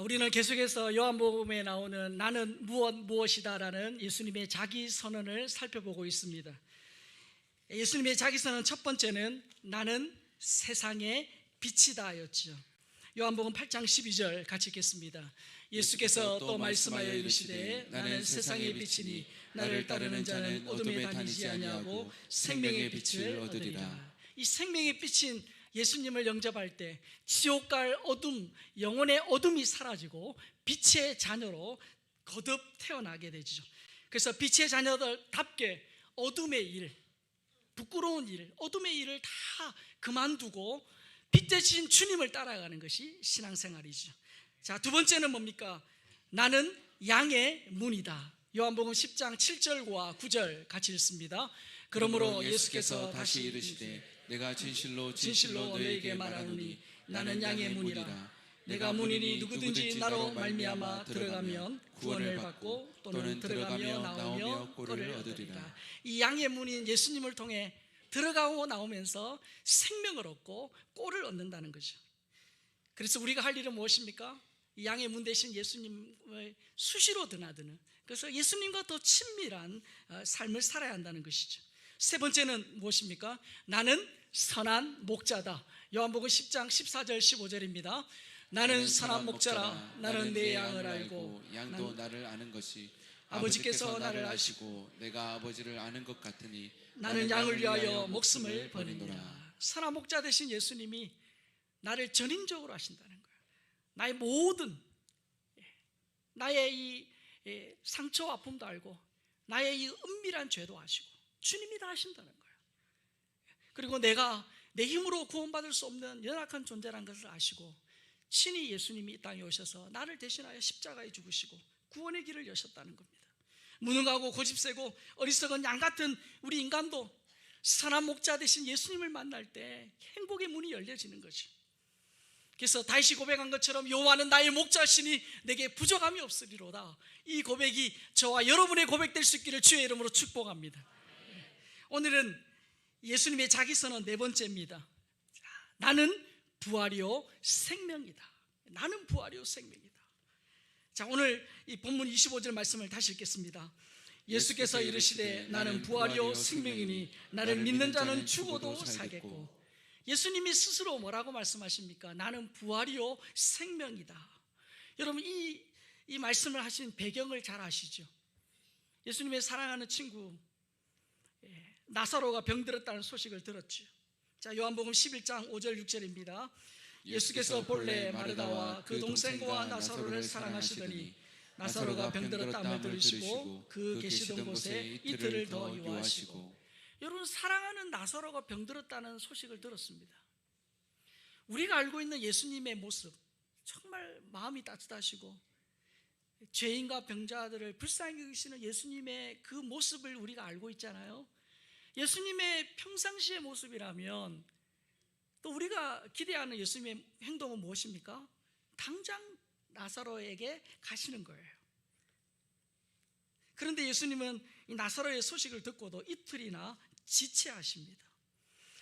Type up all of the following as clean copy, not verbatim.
우리는 계속해서 요한복음에 나오는 나는 무엇이다라는 예수님의 자기 선언을 살펴보고 있습니다. 예수님의 자기 선언 첫 번째는 나는 세상의 빛이다였죠. 요한복음 8장 12절 같이 읽겠습니다. 예수께서 또 말씀하여 이르시되 나는 세상의 빛이니 나를 따르는 자는 어둠에 다니지 아니하고 생명의 빛을 얻으리라. 이 생명의 빛인 예수님을 영접할 때 지옥 갈 어둠, 영혼의 어둠이 사라지고 빛의 자녀로 거듭 태어나게 되죠. 그래서 빛의 자녀들답게 어둠의 일, 부끄러운 일, 어둠의 일을 다 그만두고 빛 대신 주님을 따라가는 것이 신앙생활이죠. 자, 두 번째는 뭡니까? 나는 양의 문이다. 요한복음 10장 7절과 9절 같이 읽습니다. 그러므로 예수께서 다시 이르시되 내가 진실로 너희에게 말하노니 나는 양의 문이라. 내가 문이니 누구든지 나로 말미암아 들어가면 구원을 받고 또는 들어가며 나오며 꼴을 얻으리라. 이 양의 문인 예수님을 통해 들어가고 나오면서 생명을 얻고 꼴을 얻는다는 거죠. 그래서 우리가 할 일은 무엇입니까? 이 양의 문 대신 예수님을 수시로 드나드는, 그래서 예수님과 더 친밀한 삶을 살아야 한다는 것이죠. 세 번째는 무엇입니까? 나는 선한 목자다. 요한복음 10장 14절 15절입니다. 나는 선한 목자라. 나는 내 양을 알고 양도 나를 아는 것이 아버지께서 나를 아시고 내가 아버지를 아는 것 같으니 나는 양을 위하여 목숨을 버리노라. 선한 목자 되신 예수님이 나를 전인적으로 하신다는 거예요. 나의 모든, 나의 이 상처 아픔도 알고 나의 이 은밀한 죄도 아시고 주님이 다 하신다는 거예요. 그리고 내가 내 힘으로 구원받을 수 없는 연약한 존재라는 것을 아시고 친히 예수님이 이 땅에 오셔서 나를 대신하여 십자가에 죽으시고 구원의 길을 여셨다는 겁니다. 무능하고 고집세고 어리석은 양 같은 우리 인간도 선한 목자 되신 예수님을 만날 때 행복의 문이 열려지는 거죠. 그래서 다윗이 고백한 것처럼 여호와는 나의 목자시니 내게 부족함이 없으리로다. 이 고백이 저와 여러분의 고백될 수 있기를 주의 이름으로 축복합니다. 오늘은 예수님의 자기선언 네 번째입니다. 나는 부활이요 생명이다. 나는 부활이요 생명이다. 자, 오늘 이 본문 25절 말씀을 다시 읽겠습니다. 예수께서 이르시되 나는 부활이요 생명이니 나를 믿는 자는 죽어도 살겠고. 예수님이 스스로 뭐라고 말씀하십니까? 나는 부활이요 생명이다. 여러분 이 말씀을 하신 배경을 잘 아시죠? 예수님의 사랑하는 친구 나사로가 병들었다는 소식을 들었죠. 자, 요한복음 11장 5절 6절입니다. 예수께서 본래 마르다와 그 동생과 나사로를 사랑하시더니 나사로가 병들었다함을 들으시고 그 계시던 곳에 이틀을 더 유하시고. 여러분, 사랑하는 나사로가 병들었다는 소식을 들었습니다. 우리가 알고 있는 예수님의 모습, 정말 마음이 따뜻하시고 죄인과 병자들을 불쌍히 여기시는 예수님의 그 모습을 우리가 알고 있잖아요. 예수님의 평상시의 모습이라면 또 우리가 기대하는 예수님의 행동은 무엇입니까? 당장 나사로에게 가시는 거예요. 그런데 예수님은 이 나사로의 소식을 듣고도 이틀이나 지체하십니다.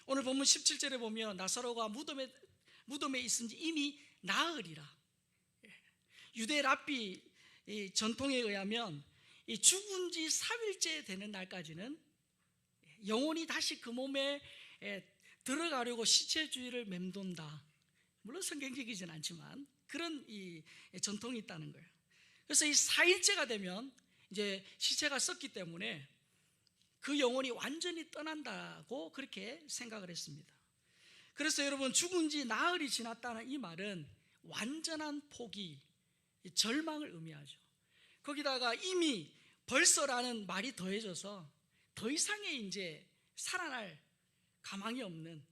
오늘 본문 17절에 보면 나사로가 무덤에 있은 지 이미 나흘이라. 유대 랍비 전통에 의하면 이 죽은 지 4일째 되는 날까지는 영혼이 다시 그 몸에 들어가려고 시체 주위를 맴돈다. 물론 성경적이진 않지만 그런 이 전통이 있다는 거예요. 그래서 이 4일째가 되면 이제 시체가 썩기 때문에 그 영혼이 완전히 떠난다고 그렇게 생각을 했습니다. 그래서 여러분, 죽은 지 나흘이 지났다는 이 말은 완전한 포기, 절망을 의미하죠. 거기다가 이미 벌써라는 말이 더해져서 더 이상의 이제 살아날 가망이 없는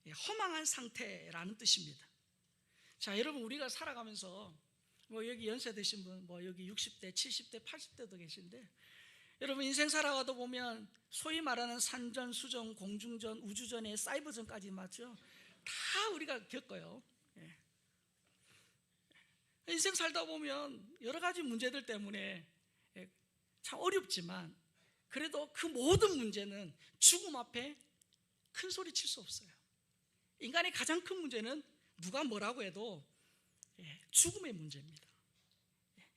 허망한 상태라는 뜻입니다. 자, 여러분, 우리가 살아가면서 뭐 여기 연세 드신 분, 뭐 여기 60대, 70대, 80대도 계신데, 여러분 인생 살아가다 보면 소위 말하는 산전, 수전, 공중전, 우주전에 사이버전까지 맞죠? 다 우리가 겪어요. 인생 살다 보면 여러 가지 문제들 때문에 참 어렵지만 그래도 그 모든 문제는 죽음 앞에 큰 소리 칠 수 없어요. 인간의 가장 큰 문제는 누가 뭐라고 해도 죽음의 문제입니다.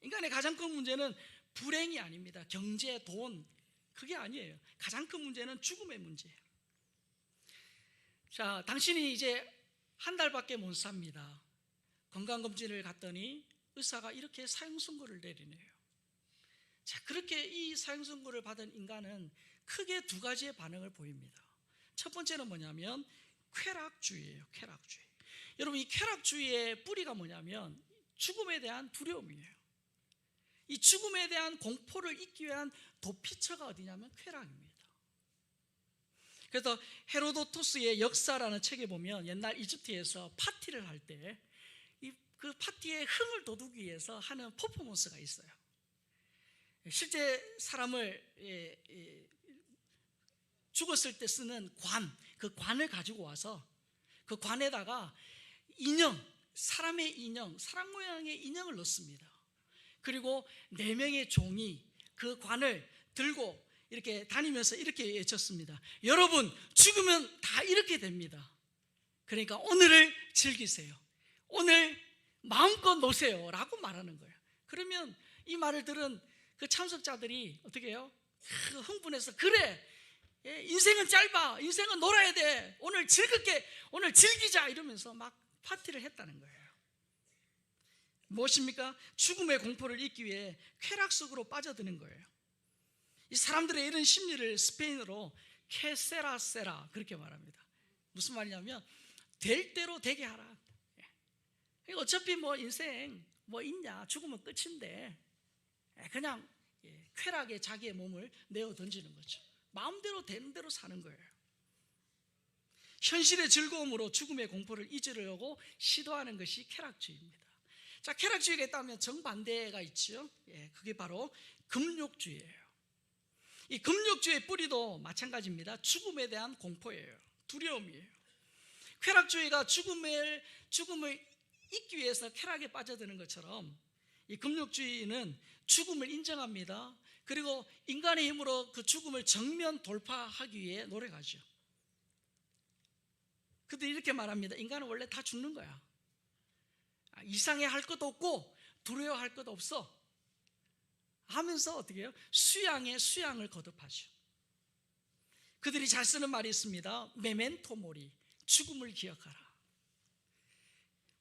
인간의 가장 큰 문제는 불행이 아닙니다. 경제, 돈, 그게 아니에요. 가장 큰 문제는 죽음의 문제예요. 자, 당신이 이제 한 달밖에 못 삽니다. 건강검진을 갔더니 의사가 이렇게 사형선고를 내리네요. 자, 그렇게 이 사형선고를 받은 인간은 크게 두 가지의 반응을 보입니다. 첫 번째는 뭐냐면 쾌락주의예요. 쾌락주의. 여러분, 이 쾌락주의의 뿌리가 뭐냐면 죽음에 대한 두려움이에요. 이 죽음에 대한 공포를 잊기 위한 도피처가 어디냐면 쾌락입니다. 그래서 헤로도토스의 역사라는 책에 보면 옛날 이집트에서 파티를 할 때 그 파티에 흥을 돋우기 위해서 하는 퍼포먼스가 있어요. 실제 사람을 죽었을 때 쓰는 그 관을 가지고 와서 그 관에다가 인형, 사람의 인형, 사람 모양의 인형을 넣습니다. 그리고 4명의 종이 그 관을 들고 이렇게 다니면서 이렇게 외쳤습니다. 여러분, 죽으면 다 이렇게 됩니다. 그러니까 오늘을 즐기세요. 오늘 마음껏 노세요 라고 말하는 거예요. 그러면 이 말을 들은 그 참석자들이 어떻게 해요? 흥분해서 그래, 인생은 짧아, 인생은 놀아야 돼, 오늘 즐겁게, 오늘 즐기자 이러면서 막 파티를 했다는 거예요. 무엇입니까? 죽음의 공포를 잊기 위해 쾌락 속으로 빠져드는 거예요. 이 사람들의 이런 심리를 스페인어로 케세라세라 그렇게 말합니다. 무슨 말이냐면 될 대로 되게 하라. 어차피 뭐 인생 뭐 있냐, 죽으면 끝인데 그냥 쾌락에 자기의 몸을 내어 던지는 거죠. 마음대로 되는 대로 사는 거예요. 현실의 즐거움으로 죽음의 공포를 잊으려고 시도하는 것이 쾌락주의입니다. 자, 쾌락주의가 있다면 정반대가 있죠. 그게 바로 금욕주의예요. 이 금욕주의의 뿌리도 마찬가지입니다. 죽음에 대한 공포예요. 두려움이에요. 쾌락주의가 죽음을 잊기 위해서 쾌락에 빠져드는 것처럼 이 금욕주의는 죽음을 인정합니다. 그리고 인간의 힘으로 그 죽음을 정면 돌파하기 위해 노력하죠. 그들이 이렇게 말합니다. 인간은 원래 다 죽는 거야. 이상해 할 것도 없고 두려워할 것도 없어 하면서 어떻게 해요? 수양에 수양을 거듭하죠. 그들이 잘 쓰는 말이 있습니다. 메멘토 모리, 죽음을 기억하라.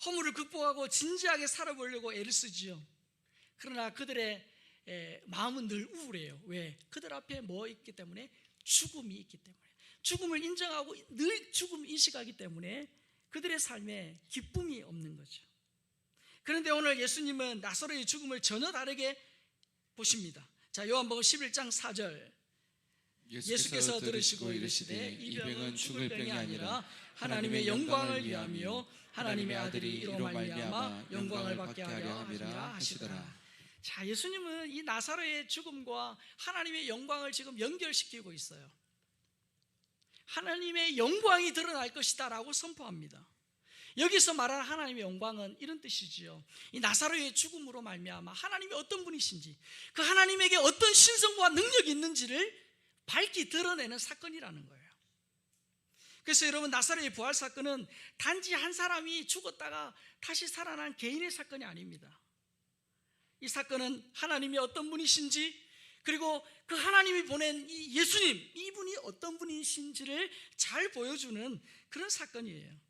허물을 극복하고 진지하게 살아보려고 애를 쓰지요. 그러나 그들의 마음은 늘 우울해요. 왜? 그들 앞에 뭐 있기 때문에? 죽음이 있기 때문에. 죽음을 인정하고 늘 죽음 인식하기 때문에 그들의 삶에 기쁨이 없는 거죠. 그런데 오늘 예수님은 나사로의 죽음을 전혀 다르게 보십니다. 자, 요한복음 11장 4절. 예수께서 들으시고 이르시되 이 병은 죽을 병이 아니라 하나님의 영광을 위함이요 하나님의 아들이 이로 말미암아 영광을 받게 하려 함이라 하시더라. 자, 예수님은 이 나사로의 죽음과 하나님의 영광을 지금 연결시키고 있어요. 하나님의 영광이 드러날 것이다 라고 선포합니다. 여기서 말하는 하나님의 영광은 이런 뜻이지요. 이 나사로의 죽음으로 말미암아 하나님이 어떤 분이신지, 그 하나님에게 어떤 신성과 능력이 있는지를 밝히 드러내는 사건이라는 거예요. 그래서 여러분, 나사로의 부활 사건은 단지 한 사람이 죽었다가 다시 살아난 개인의 사건이 아닙니다. 이 사건은 하나님이 어떤 분이신지, 그리고 그 하나님이 보낸 이 예수님, 이분이 어떤 분이신지를 잘 보여주는 그런 사건이에요.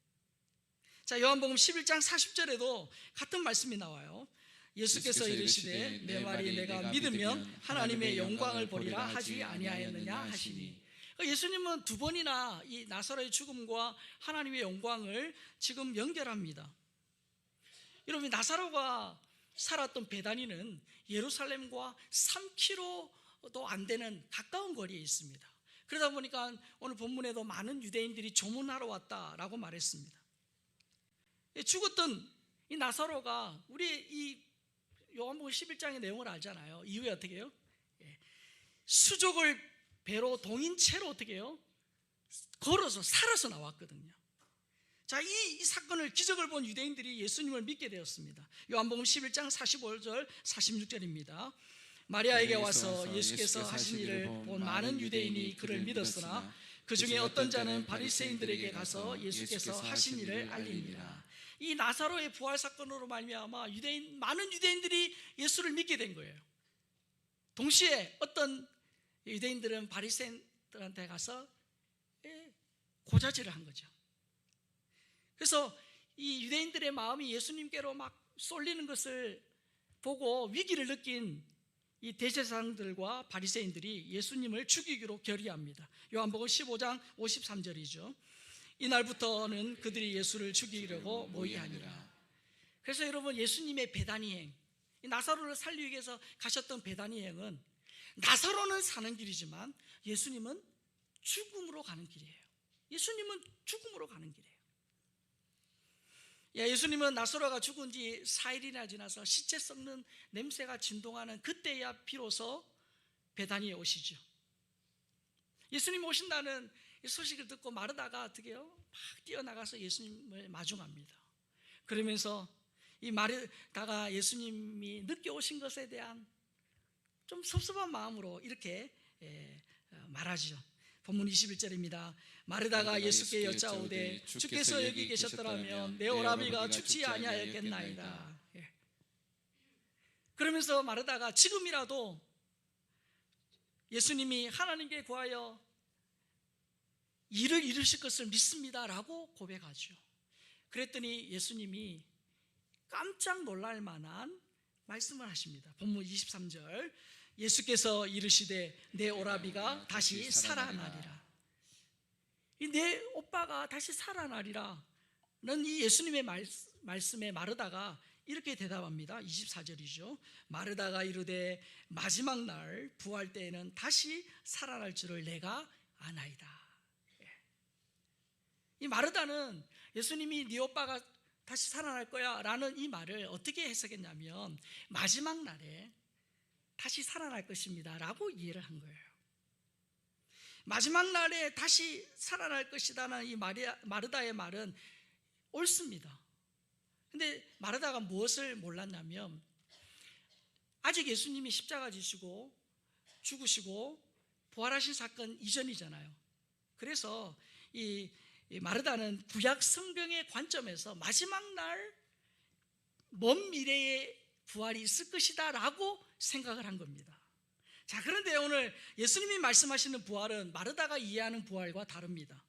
자, 요한복음 11장 40절에도 같은 말씀이 나와요. 예수께서 이르시되 내 말이 내가 믿으면 하나님의 영광을 보리라 하지 아니하였느냐 하시니. 예수님은 두 번이나 이 나사로의 죽음과 하나님의 영광을 지금 연결합니다. 여러분, 나사로가 살았던 베다니는 예루살렘과 3km도 안 되는 가까운 거리에 있습니다. 그러다 보니까 오늘 본문에도 많은 유대인들이 조문하러 왔다라고 말했습니다. 죽었던 이 나사로가 우리 이 요한복음 11장의 내용을 알잖아요. 이후에 어떻게 해요? 수족을 배로 동인채로 어떻게 해요? 걸어서 살아서 나왔거든요. 자, 이 사건을, 기적을 본 유대인들이 예수님을 믿게 되었습니다. 요한복음 11장 45절 46절입니다. 마리아에게 와서 예수께서 하신 일을 본 많은 유대인이 그를 믿었으나 그 중에 어떤 자는 바리새인들에게 가서 예수께서 하신 일을 알리니라. 이 나사로의 부활 사건으로 말미암아 많은 유대인들이 예수를 믿게 된 거예요. 동시에 어떤 유대인들은 바리새인들한테 가서 고자질을 한 거죠. 그래서 이 유대인들의 마음이 예수님께로 막 쏠리는 것을 보고 위기를 느낀 이 대제사장들과 바리새인들이 예수님을 죽이기로 결의합니다. 요한복음 15장 53절이죠. 이날부터는 그들이 예수를 죽이려고 모의하니라. 그래서 여러분, 예수님의 배단위행, 나사로를 살리기 위해서 가셨던 배단위행은 나사로는 사는 길이지만 예수님은 죽음으로 가는 길이에요. 예수님은 죽음으로 가는 길이에요. 예수님은 나사로가 죽은 지 4일이나 지나서 시체 썩는 냄새가 진동하는 그때야 비로소 베다니에 오시죠. 예수님 오신다는 이 소식을 듣고 마르다가 어떻게 해요? 막 뛰어나가서 예수님을 마중합니다. 그러면서 이 마르다가 예수님이 늦게 오신 것에 대한 좀 섭섭한 마음으로 이렇게 말하죠. 본문 21절입니다. 마르다가 예수께 여짜오되 주께서 여기 계셨더라면 내 오라비가 죽지 아니하였겠나이다. 그러면서 마르다가 지금이라도 예수님이 하나님께 구하여 일을 이루실 것을 믿습니다라고 고백하죠. 그랬더니 예수님이 깜짝 놀랄 만한 말씀을 하십니다. 본문 23절, 예수께서 이르시되 내 오라비가 다시 살아나리라. 내 오빠가 다시 살아나리라 는 이 예수님의 말씀에 마르다가 이렇게 대답합니다. 24절이죠. 마르다가 이르되 마지막 날 부활 때에는 다시 살아날 줄을 내가 아나이다. 이 마르다는 예수님이 네 오빠가 다시 살아날 거야 라는 이 말을 어떻게 해석했냐면 마지막 날에 다시 살아날 것입니다 라고 이해를 한 거예요. 마지막 날에 다시 살아날 것이다는 이 마르다의 말은 옳습니다. 근데 마르다가 무엇을 몰랐냐면 아직 예수님이 십자가 지시고 죽으시고 부활하신 사건 이전이잖아요. 그래서 이 마르다는 구약 성경의 관점에서 마지막 날 먼 미래에 부활이 있을 것이다 라고 생각을 한 겁니다. 자, 그런데 오늘 예수님이 말씀하시는 부활은 마르다가 이해하는 부활과 다릅니다.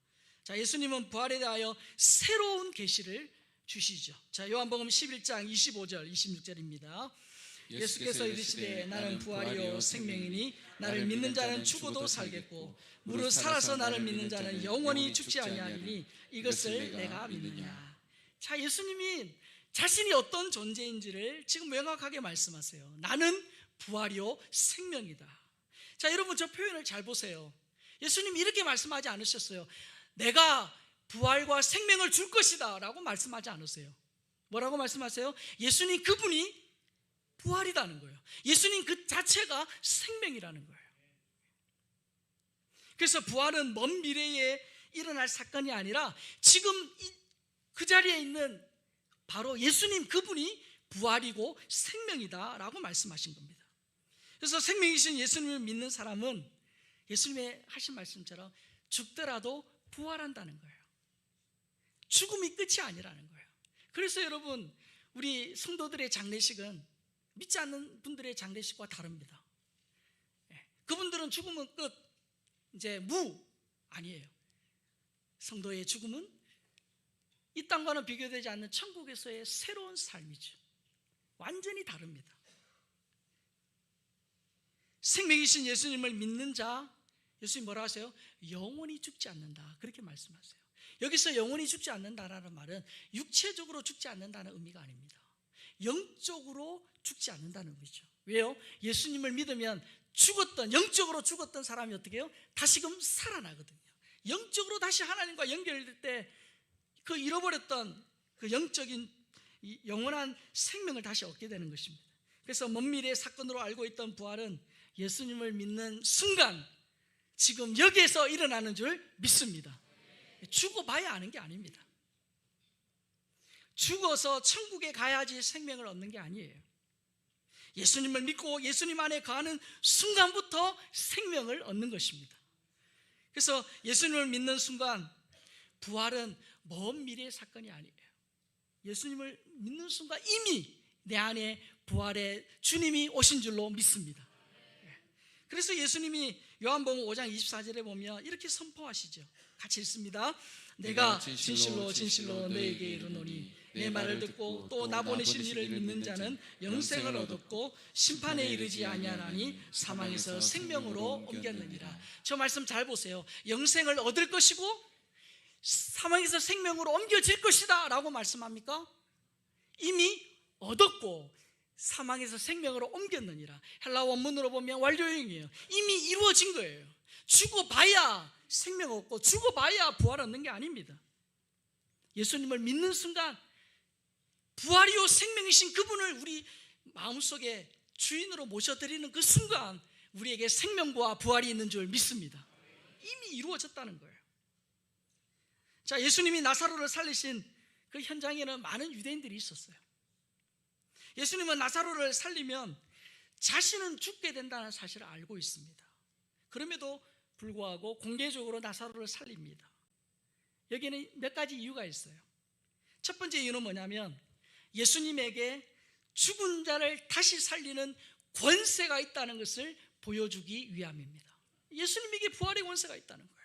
자, 예수님은 부활에 대하여 새로운 계시를 주시죠. 자, 요한복음 11장 25절 26절입니다. 예수께서 이르시되 나는 부활이요 생명이니 나를 믿는 자는 죽어도 살겠고 무릇 살아서 나를 믿는 자는 영원히 죽지 아니하리니 이것을 내가 믿느냐. 자, 예수님이 자신이 어떤 존재인지를 지금 명확하게 말씀하세요. 나는 부활이요 생명이다. 자, 여러분 저 표현을 잘 보세요. 예수님이 이렇게 말씀하지 않으셨어요. 내가 부활과 생명을 줄 것이다 라고 말씀하지 않으세요. 뭐라고 말씀하세요? 예수님 그분이 부활이라는 거예요. 예수님 그 자체가 생명이라는 거예요. 그래서 부활은 먼 미래에 일어날 사건이 아니라 지금 그 자리에 있는 바로 예수님 그분이 부활이고 생명이다 라고 말씀하신 겁니다. 그래서 생명이신 예수님을 믿는 사람은 예수님의 하신 말씀처럼 죽더라도 부활한다는 거예요. 죽음이 끝이 아니라는 거예요. 그래서 여러분, 우리 성도들의 장례식은 믿지 않는 분들의 장례식과 다릅니다. 그분들은 죽으면 끝, 이제 아니에요. 성도의 죽음은 이 땅과는 비교되지 않는 천국에서의 새로운 삶이죠. 완전히 다릅니다. 생명이신 예수님을 믿는 자, 예수님 뭐라 하세요? 영원히 죽지 않는다, 그렇게 말씀하세요. 여기서 영원히 죽지 않는다라는 말은 육체적으로 죽지 않는다는 의미가 아닙니다. 영적으로 죽지 않는다는 의미죠. 왜요? 예수님을 믿으면 영적으로 죽었던 사람이 어떻게 해요? 다시금 살아나거든요. 영적으로 다시 하나님과 연결될 때 그 잃어버렸던 그 영적인 영원한 생명을 다시 얻게 되는 것입니다. 그래서 먼 미래의 사건으로 알고 있던 부활은 예수님을 믿는 순간 지금 여기에서 일어나는 줄 믿습니다. 죽어봐야 아는 게 아닙니다. 죽어서 천국에 가야지 생명을 얻는 게 아니에요. 예수님을 믿고 예수님 안에 거하는 순간부터 생명을 얻는 것입니다. 그래서 예수님을 믿는 순간 부활은 먼 미래의 사건이 아니에요. 예수님을 믿는 순간 이미 내 안에 부활의 주님이 오신 줄로 믿습니다. 그래서 예수님이 요한복음 5장 24절에 보면 이렇게 선포하시죠. 같이 읽습니다. 내가 진실로 진실로 너에게 이르노니 내 말을 듣고 또 나 보내신 이를 믿는 자는 영생을 얻었고 심판에 이르지 아니하나니 사망에서 생명으로 옮겼느니라. 저 말씀 잘 보세요. 영생을 얻을 것이고 사망에서 생명으로 옮겨질 것이다 라고 말씀합니까? 이미 얻었고 사망에서 생명으로 옮겼느니라. 헬라 원문으로 보면 완료형이에요. 이미 이루어진 거예요. 죽어봐야 생명 얻고 죽어봐야 부활 얻는 게 아닙니다. 예수님을 믿는 순간 부활이요 생명이신 그분을 우리 마음속에 주인으로 모셔드리는 그 순간 우리에게 생명과 부활이 있는 줄 믿습니다. 이미 이루어졌다는 거예요. 자, 예수님이 나사로를 살리신 그 현장에는 많은 유대인들이 있었어요. 예수님은 나사로를 살리면 자신은 죽게 된다는 사실을 알고 있습니다. 그럼에도 불구하고 공개적으로 나사로를 살립니다. 여기에는 몇 가지 이유가 있어요. 첫 번째 이유는 뭐냐면 예수님에게 죽은 자를 다시 살리는 권세가 있다는 것을 보여주기 위함입니다. 예수님에게 부활의 권세가 있다는 거예요.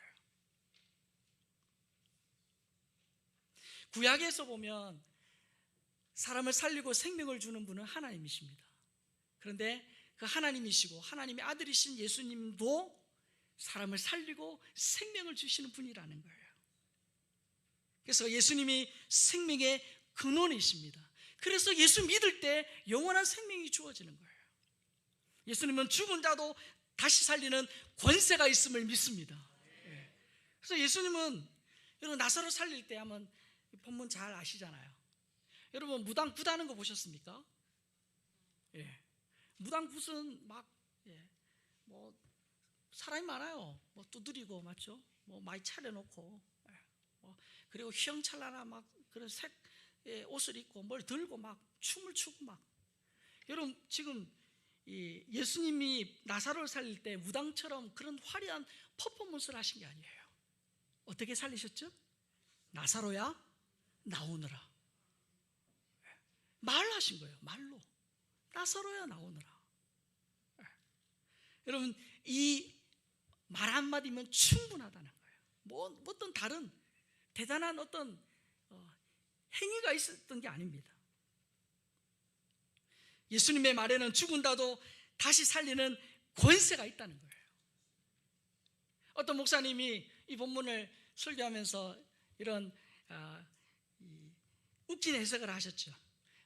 구약에서 보면 사람을 살리고 생명을 주는 분은 하나님이십니다. 그런데 그 하나님이시고 하나님의 아들이신 예수님도 사람을 살리고 생명을 주시는 분이라는 거예요. 그래서 예수님이 생명의 근원이십니다. 그래서 예수 믿을 때 영원한 생명이 주어지는 거예요. 예수님은 죽은 자도 다시 살리는 권세가 있음을 믿습니다. 그래서 예수님은 여러분 나사로 살릴 때 하면 본문 잘 아시잖아요. 여러분 무당 굿하는 거 보셨습니까? 예. 무당 굿은 막 뭐 사람이 많아요. 뭐 두드리고 맞죠? 뭐 많이 차려놓고 그리고 휘황찬란한 막 그런 색 옷을 입고 뭘 들고 막 춤을 추고 막. 여러분 지금 예수님이 나사로를 살릴 때 무당처럼 그런 화려한 퍼포먼스를 하신 게 아니에요. 어떻게 살리셨죠? 나사로야 나오너라. 말하신 거예요. 말로 나사로야 나오너라. 여러분 이 말 한마디면 충분하다는 거예요. 뭐 어떤 다른 대단한 어떤 행위가 있었던 게 아닙니다. 예수님의 말에는 죽은다도 다시 살리는 권세가 있다는 거예요. 어떤 목사님이 이 본문을 설교하면서 이런 웃긴 해석을 하셨죠.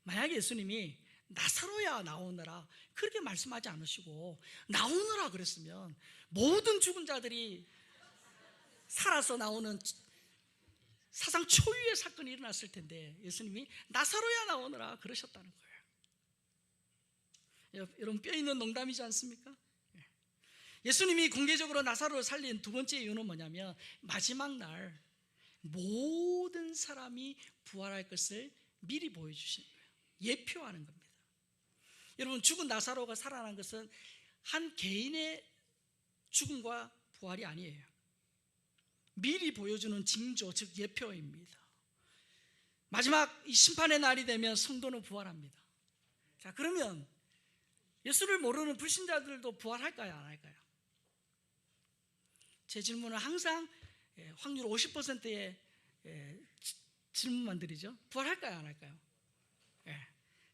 만약에 예수님이 나사로야 나오너라 그렇게 말씀하지 않으시고 나오너라 그랬으면 모든 죽은 자들이 살아서 나오는 사상 초유의 사건이 일어났을 텐데 예수님이 나사로야 나오너라 그러셨다는 거예요. 여러분 뼈 있는 농담이지 않습니까? 예수님이 공개적으로 나사로를 살린 두 번째 이유는 뭐냐면 마지막 날 모든 사람이 부활할 것을 미리 보여주시는 거예요. 예표하는 겁니다. 여러분 죽은 나사로가 살아난 것은 한 개인의 죽음과 부활이 아니에요. 미리 보여주는 징조, 즉 예표입니다. 마지막 이 심판의 날이 되면 성도는 부활합니다. 자, 그러면 예수를 모르는 불신자들도 부활할까요, 안 할까요? 제 질문은 항상 확률 50%의 질문만 드리죠. 부활할까요, 안 할까요?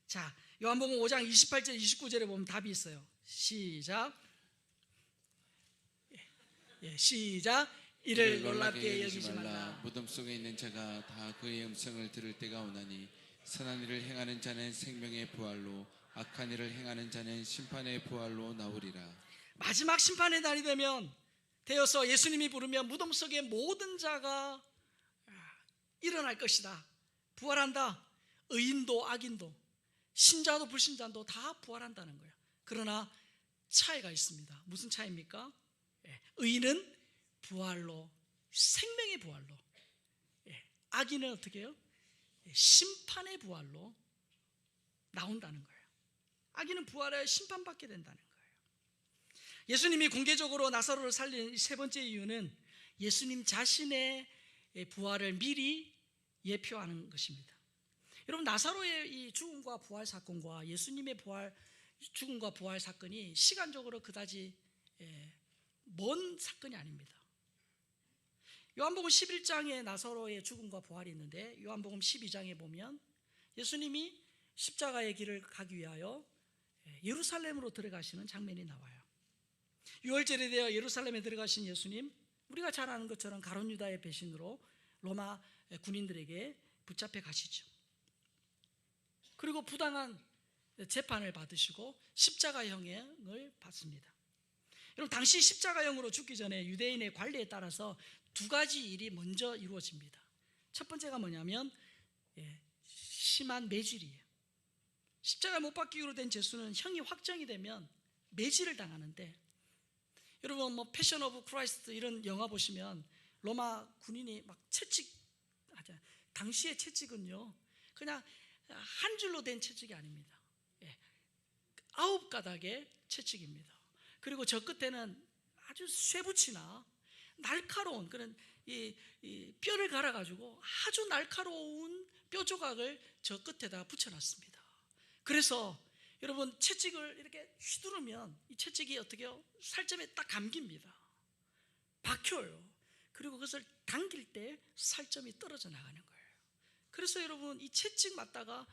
자, 요한복음 5장 28절 29절에 보면 답이 있어요. 시작. 시작. 이를 놀랍게 여기지 말라. 무덤 속에 있는 자가 다 그의 음성을 들을 때가 오나니 선한 일을 행하는 자는 생명의 부활로 악한 일을 행하는 자는 심판의 부활로 나오리라. 마지막 심판의 날이 되어서 예수님이 부르면 무덤 속의 모든 자가 일어날 것이다. 부활한다. 의인도 악인도 신자도 불신자도 다 부활한다는 거예요. 그러나 차이가 있습니다. 무슨 차이입니까? 의인은 부활로, 생명의 부활로, 악인은 어떻게 해요? 심판의 부활로 나온다는 거예요. 악인은 부활하여 심판받게 된다는 거예요. 예수님이 공개적으로 나사로를 살린 세 번째 이유는 예수님 자신의 부활을 미리 예표하는 것입니다. 여러분, 나사로의 이 죽음과 부활 사건과 예수님의 죽음과 부활 사건이 시간적으로 그다지 먼 사건이 아닙니다. 요한복음 11장에 나사로의 죽음과 부활이 있는데, 요한복음 12장에 보면 예수님이 십자가의 길을 가기 위하여 예루살렘으로 들어가시는 장면이 나와요. 유월절에 되어 예루살렘에 들어가신 예수님, 우리가 잘 아는 것처럼 가룟 유다의 배신으로 로마 군인들에게 붙잡혀 가시죠. 그리고 부당한 재판을 받으시고 십자가형을 받습니다. 여러분, 당시 십자가형으로 죽기 전에 유대인의 관례에 따라서 두 가지 일이 먼저 이루어집니다. 첫 번째가 뭐냐면 심한 매질이에요. 십자가에 못 박히기로 된 죄수는 형이 확정이 되면 매질을 당하는데, 여러분 뭐 패션 오브 크라이스트 이런 영화 보시면 로마 군인이 막 채찍하잖아요. 당시의 채찍은요 그냥 한 줄로 된 채찍이 아닙니다. 9가닥의 채찍입니다. 그리고 저 끝에는 아주 쇠붙이나 날카로운 그런 이 뼈를 갈아가지고 아주 날카로운 뼈 조각을 저 끝에다 붙여놨습니다. 그래서 여러분, 채찍을 이렇게 휘두르면 이 채찍이 어떻게요? 살점에 딱 감깁니다. 박혀요. 그리고 그것을 당길 때 살점이 떨어져 나가는 거예요. 그래서 여러분, 이 채찍 맞다가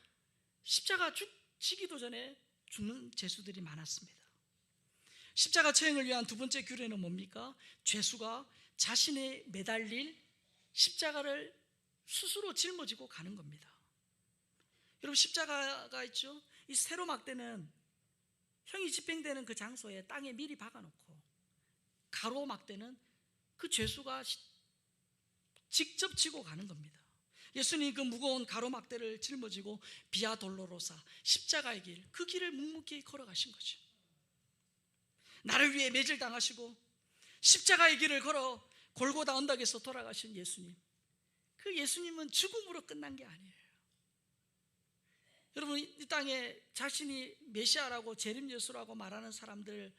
십자가 지기도 전에 죽는 죄수들이 많았습니다. 십자가 처형을 위한 두 번째 규례는 뭡니까? 죄수가 자신의 매달릴 십자가를 스스로 짊어지고 가는 겁니다. 여러분, 십자가가 있죠? 이 세로막대는 형이 집행되는 그 장소에 땅에 미리 박아놓고, 가로막대는 그 죄수가 직접 지고 가는 겁니다. 예수님이 그 무거운 가로막대를 짊어지고 비아 돌로로사, 십자가의 길, 그 길을 묵묵히 걸어가신 거죠. 나를 위해 매질당하시고 십자가의 길을 걸어 골고다 언덕에서 돌아가신 예수님, 그 예수님은 죽음으로 끝난 게 아니에요. 여러분, 이 땅에 자신이 메시아라고 재림 예수라고 말하는 사람들,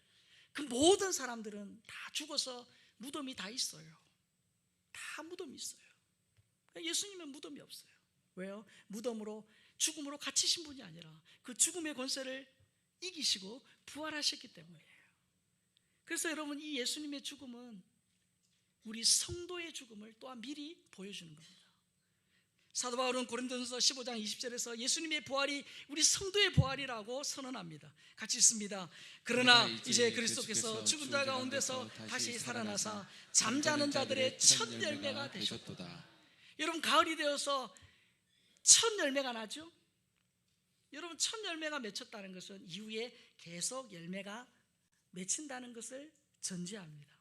그 모든 사람들은 다 죽어서 무덤이 다 있어요. 다 무덤이 있어요. 예수님은 무덤이 없어요. 왜요? 무덤으로, 죽음으로 갇히신 분이 아니라 그 죽음의 권세를 이기시고 부활하셨기 때문이에요. 그래서 여러분, 이 예수님의 죽음은 우리 성도의 죽음을 또한 미리 보여주는 겁니다. 사도 바울은 고린도전서 15장 20절에서 예수님의 부활이 우리 성도의 부활이라고 선언합니다. 같이 읽습니다. 그러나 이제 그리스도께서 죽은 자 가운데서 다시 살아나사 잠자는 자들의 첫 열매가 되셨도다. 여러분, 가을이 되어서 첫 열매가 나죠? 여러분, 첫 열매가 맺혔다는 것은 이후에 계속 열매가 맺힌다는 것을 전제합니다.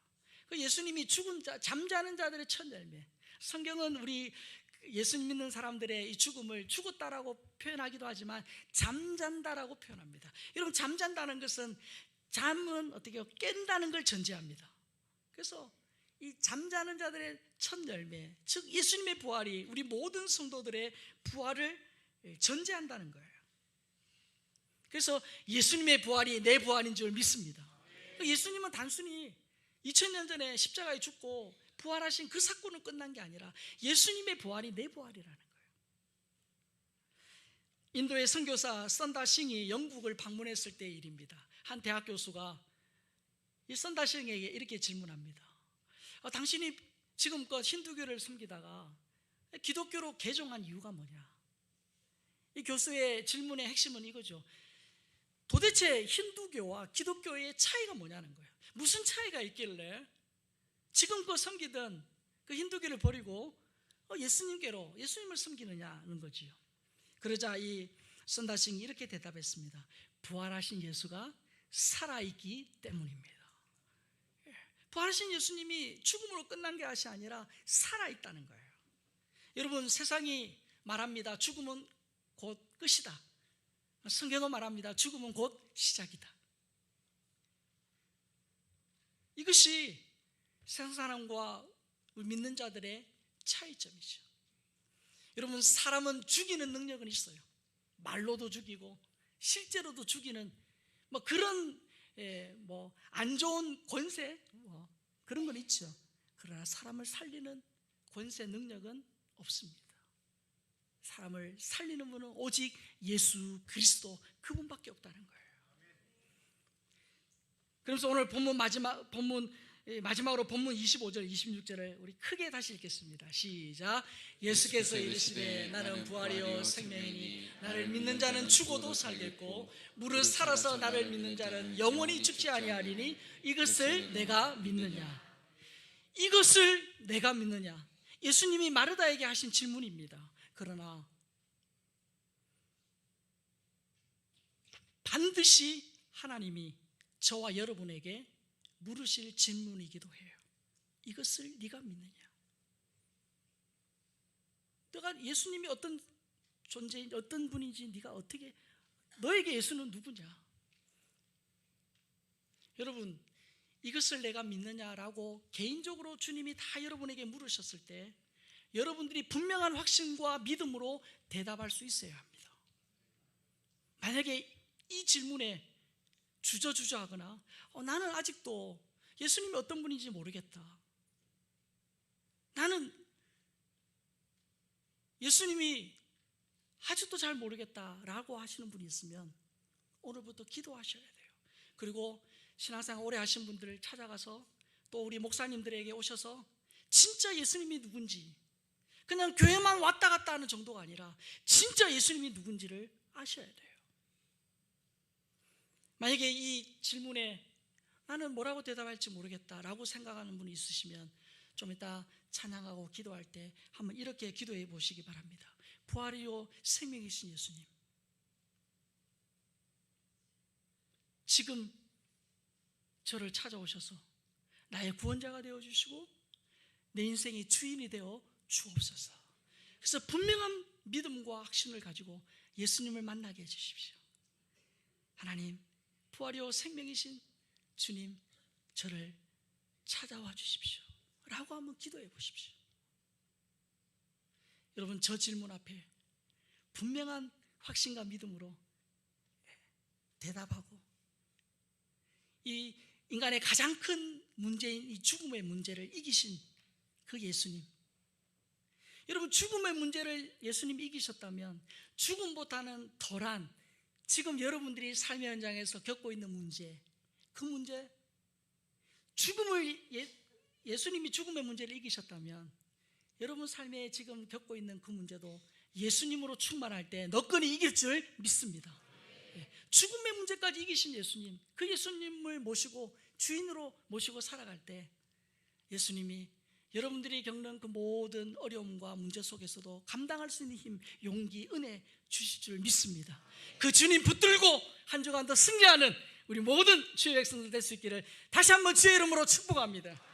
예수님이 죽은 자, 잠자는 자들의 첫 열매. 성경은 우리 예수님 믿는 사람들의 이 죽음을 죽었다라고 표현하기도 하지만 잠잔다라고 표현합니다. 여러분, 잠잔다는 것은, 잠은 어떻게 깬다는 걸 전제합니다. 그래서 이 잠자는 자들의 첫 열매, 즉 예수님의 부활이 우리 모든 성도들의 부활을 전제한다는 거예요. 그래서 예수님의 부활이 내 부활인 줄 믿습니다. 예수님은 단순히 2000년 전에 십자가에 죽고 부활하신 그 사건은 끝난 게 아니라 예수님의 부활이 내 부활이라는 거예요. 인도의 선교사 선다싱이 영국을 방문했을 때의 일입니다. 한 대학 교수가 이 선다싱에게 이렇게 질문합니다. 당신이 지금껏 힌두교를 섬기다가 기독교로 개종한 이유가 뭐냐? 이 교수의 질문의 핵심은 이거죠. 도대체 힌두교와 기독교의 차이가 뭐냐는 거예요. 무슨 차이가 있길래 지금껏 섬기던 그 힌두교를 버리고 예수님께로, 예수님을 섬기느냐는 거지요. 그러자 이 선다싱이 이렇게 대답했습니다. 부활하신 예수가 살아있기 때문입니다. 부활하신 예수님이 죽음으로 끝난 것이 아니라 살아있다는 거예요. 여러분, 세상이 말합니다. 죽음은 곧 끝이다. 성경은 말합니다. 죽음은 곧 시작이다. 이것이 세상 사람과 믿는 자들의 차이점이죠. 여러분, 사람은 죽이는 능력은 있어요. 말로도 죽이고 실제로도 죽이는 그런 안 좋은 권세 그런 건 있죠. 그러나 사람을 살리는 권세 능력은 없습니다. 사람을 살리는 분은 오직 예수 그리스도 그분밖에 없다는 거예요. 그래서 오늘 마지막으로 본문 25절 26절을 우리 크게 다시 읽겠습니다. 시작. 예수께서 이르시되 나는 부활이요 생명이니 나를 믿는 자는 죽어도 살겠고 무릇 살아서 나를 믿는 자는 영원히 죽지 아니하리니 이것을 내가 믿느냐. 이것을 내가 믿느냐. 예수님이 마르다에게 하신 질문입니다. 그러나 반드시 하나님이 저와 여러분에게 물으실 질문이기도 해요. 이것을 네가 믿느냐? 너가 예수님이 어떤 존재인지 어떤 분인지 네가 어떻게, 너에게 예수는 누구냐? 여러분, 이것을 내가 믿느냐라고 개인적으로 주님이 다 여러분에게 물으셨을 때 여러분들이 분명한 확신과 믿음으로 대답할 수 있어야 합니다. 만약에 이 질문에 주저하거나 나는 아직도 예수님이 어떤 분인지 모르겠다, 나는 예수님이 아직도 잘 모르겠다라고 하시는 분이 있으면 오늘부터 기도하셔야 돼요. 그리고 신앙생활 오래 하신 분들을 찾아가서 또 우리 목사님들에게 오셔서 진짜 예수님이 누군지, 그냥 교회만 왔다 갔다 하는 정도가 아니라 진짜 예수님이 누군지를 아셔야 돼요. 만약에 이 질문에 나는 뭐라고 대답할지 모르겠다라고 생각하는 분이 있으시면 좀 이따 찬양하고 기도할 때 한번 이렇게 기도해 보시기 바랍니다. 부활이요 생명이신 예수님, 지금 저를 찾아오셔서 나의 구원자가 되어주시고 내 인생의 주인이 되어 주옵소서. 그래서 분명한 믿음과 확신을 가지고 예수님을 만나게 해주십시오. 하나님, 부활이요 생명이신 주님, 저를 찾아와 주십시오 라고 한번 기도해 보십시오. 여러분, 저 질문 앞에 분명한 확신과 믿음으로 대답하고 이 인간의 가장 큰 문제인 이 죽음의 문제를 이기신 그 예수님, 여러분, 죽음의 문제를 예수님이 이기셨다면 죽음보다는 덜한 지금 여러분들이 삶의 현장에서 겪고 있는 문제, 그 문제, 예수님이 죽음의 문제를 이기셨다면 여러분 삶에 지금 겪고 있는 그 문제도 예수님으로 충만할 때 너끈히 이길 줄 믿습니다. 죽음의 문제까지 이기신 예수님, 그 예수님을 모시고 주인으로 모시고 살아갈 때 예수님이 여러분들이 겪는 그 모든 어려움과 문제 속에서도 감당할 수 있는 힘, 용기, 은혜 주실 줄 믿습니다. 그 주님 붙들고 한 주간 더 승리하는 우리 모든 주의 백성들 될 수 있기를 다시 한번 주의 이름으로 축복합니다.